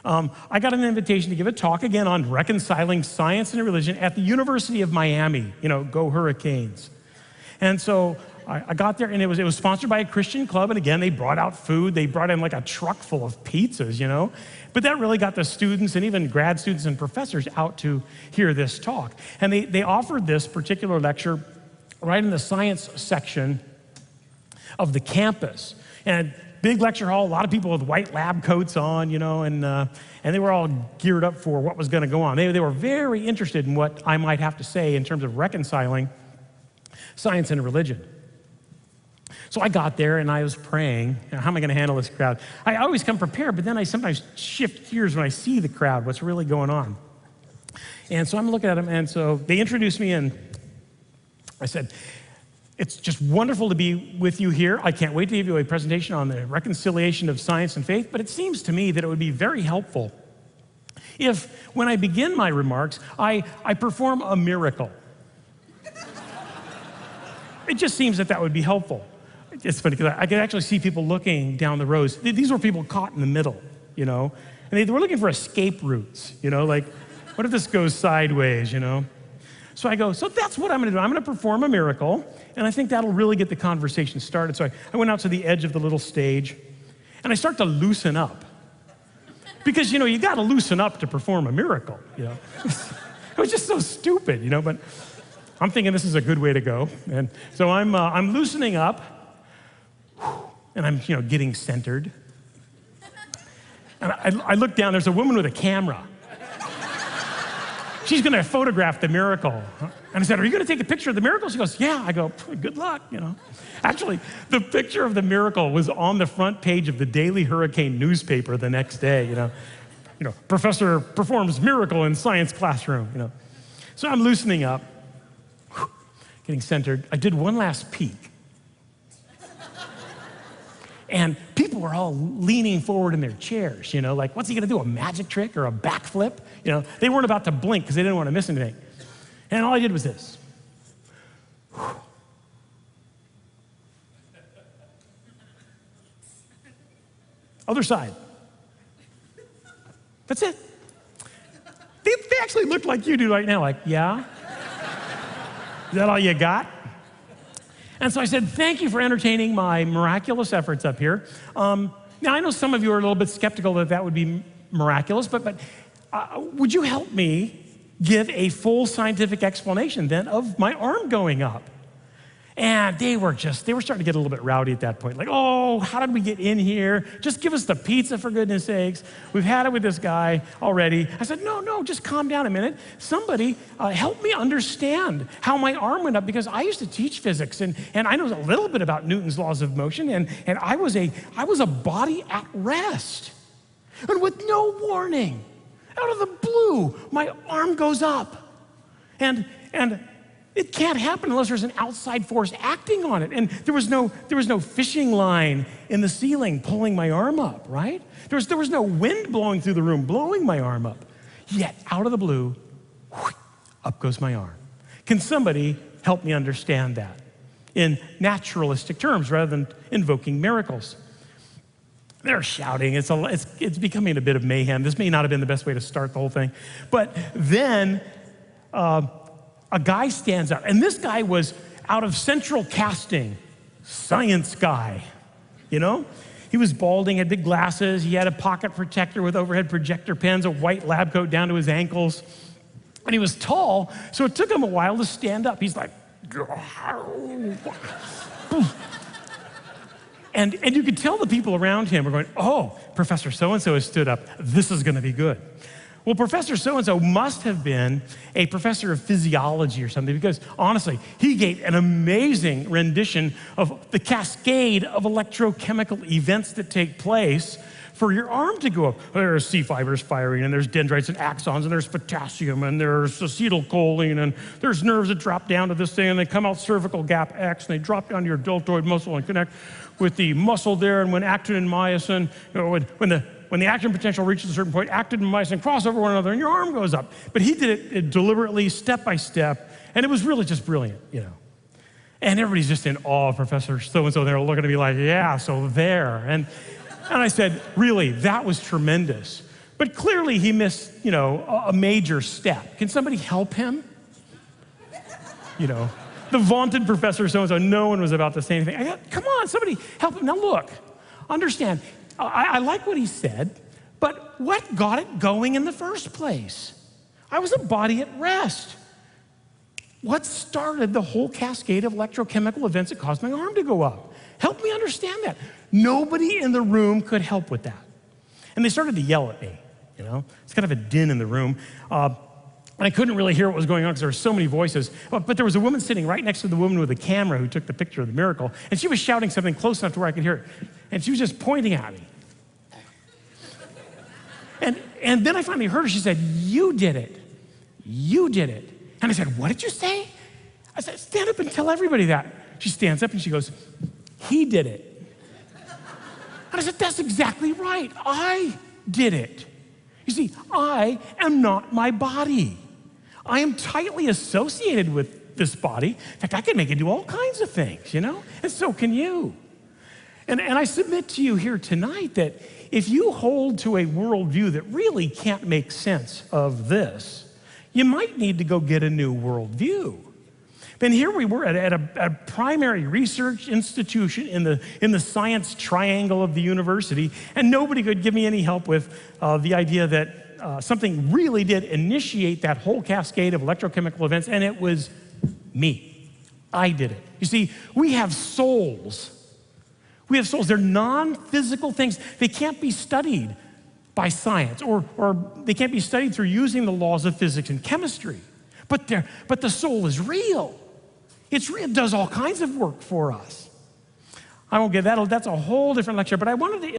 I got an invitation to give a talk again on reconciling science and religion at the University of Miami, go Hurricanes. And so I got there, and it was sponsored by a Christian club, and again, they brought out food. They brought in like a truck full of pizzas, But that really got the students and even grad students and professors out to hear this talk. And they offered this particular lecture right in the science section of the campus. And big lecture hall, a lot of people with white lab coats on, and they were all geared up for what was going to go on. They were very interested in what I might have to say in terms of reconciling science and religion. So I got there and I was praying, how am I going to handle this crowd? I always come prepared, but then I sometimes shift gears when I see the crowd, what's really going on. And so I'm looking at them, and so they introduced me, and I said, it's just wonderful to be with you here. I can't wait to give you a presentation on the reconciliation of science and faith, but it seems to me that it would be very helpful if, when I begin my remarks, I perform a miracle. It just seems that would be helpful. It's funny because I could actually see people looking down the rows. These were people caught in the middle, and they were looking for escape routes, like, what if this goes sideways, So I go, so that's what I'm going to do. I'm going to perform a miracle, and I think that'll really get the conversation started. So I went out to the edge of the little stage, and I start to loosen up. Because, you got to loosen up to perform a miracle, It was just so stupid, but I'm thinking this is a good way to go. And so I'm loosening up, and I'm, getting centered. And I look down, there's a woman with a camera. She's going to photograph the miracle. And I said, are you going to take a picture of the miracle? She goes, yeah. I go, good luck, Actually, the picture of the miracle was on the front page of the Daily Hurricane newspaper the next day, professor performs miracle in science classroom, So I'm loosening up, getting centered. I did one last peek. And people were all leaning forward in their chairs, like, what's he going to do, a magic trick or a backflip? They weren't about to blink because they didn't want to miss anything. And all I did was this. Other side. That's it. They actually looked like you do right now, like, yeah? Is that all you got? And so I said, thank you for entertaining my miraculous efforts up here. Now, I know some of you are a little bit skeptical that would be miraculous, but would you help me give a full scientific explanation then of my arm going up? And they were starting to get a little bit rowdy at that point. Like, oh, how did we get in here? Just give us the pizza, for goodness sakes. We've had it with this guy already. I said, no, just calm down a minute. Somebody help me understand how my arm went up, because I used to teach physics, and I know a little bit about Newton's laws of motion, and I was a body at rest. And with no warning, out of the blue, my arm goes up. And it can't happen unless there's an outside force acting on it. And there was no fishing line in the ceiling pulling my arm up, right? There was no wind blowing through the room, blowing my arm up. Yet, out of the blue, up goes my arm. Can somebody help me understand that in naturalistic terms rather than invoking miracles? They're shouting. It's becoming a bit of mayhem. This may not have been the best way to start the whole thing. But then a guy stands up, and this guy was out of central casting, science guy, He was balding, had big glasses, he had a pocket protector with overhead projector pens, a white lab coat down to his ankles, and he was tall, so it took him a while to stand up. He's like, and you could tell the people around him were going, oh, Professor so-and-so has stood up, this is gonna be good. Well, Professor so-and-so must have been a professor of physiology or something, because honestly, he gave an amazing rendition of the cascade of electrochemical events that take place for your arm to go up. There's C fibers firing, and there's dendrites and axons, and there's potassium, and there's acetylcholine, and there's nerves that drop down to this thing, and they come out cervical gap X, and they drop down to your deltoid muscle and connect with the muscle there, and when actin and myosin, when the action potential reaches a certain point, actin and myosin cross over one another and your arm goes up. But he did it deliberately, step by step, and it was really just brilliant, And everybody's just in awe of Professor so-and-so. They're looking at me like, yeah, so there. And I said, really, that was tremendous. But clearly he missed, a major step. Can somebody help him? The vaunted Professor so-and-so, no one was about to say anything. Come on, somebody help him. Now look, understand, I like what he said, but what got it going in the first place? I was a body at rest. What started the whole cascade of electrochemical events that caused my arm to go up? Help me understand that. Nobody in the room could help with that. And they started to yell at me, It's kind of a din in the room. And I couldn't really hear what was going on because there were so many voices. But there was a woman sitting right next to the woman with the camera who took the picture of the miracle, and she was shouting something close enough to where I could hear it. And she was just pointing at me. And then I finally heard her. She said, "You did it. You did it." And I said, "What did you say?" I said, "Stand up and tell everybody that." She stands up and she goes, "He did it." And I said, "That's exactly right. I did it." You see, I am not my body. I am tightly associated with this body. In fact, I can make it do all kinds of things, And so can you. And I submit to you here tonight that if you hold to a worldview that really can't make sense of this, you might need to go get a new worldview. And here we were at a primary research institution in the science triangle of the university, and nobody could give me any help with the idea that something really did initiate that whole cascade of electrochemical events, and it was me. I did it. You see, we have souls. We have souls. They're non-physical things. They can't be studied by science, or they can't be studied through using the laws of physics and chemistry. But the soul is real. It's real. It does all kinds of work for us. I won't get that. That's a whole different lecture, but I wanted to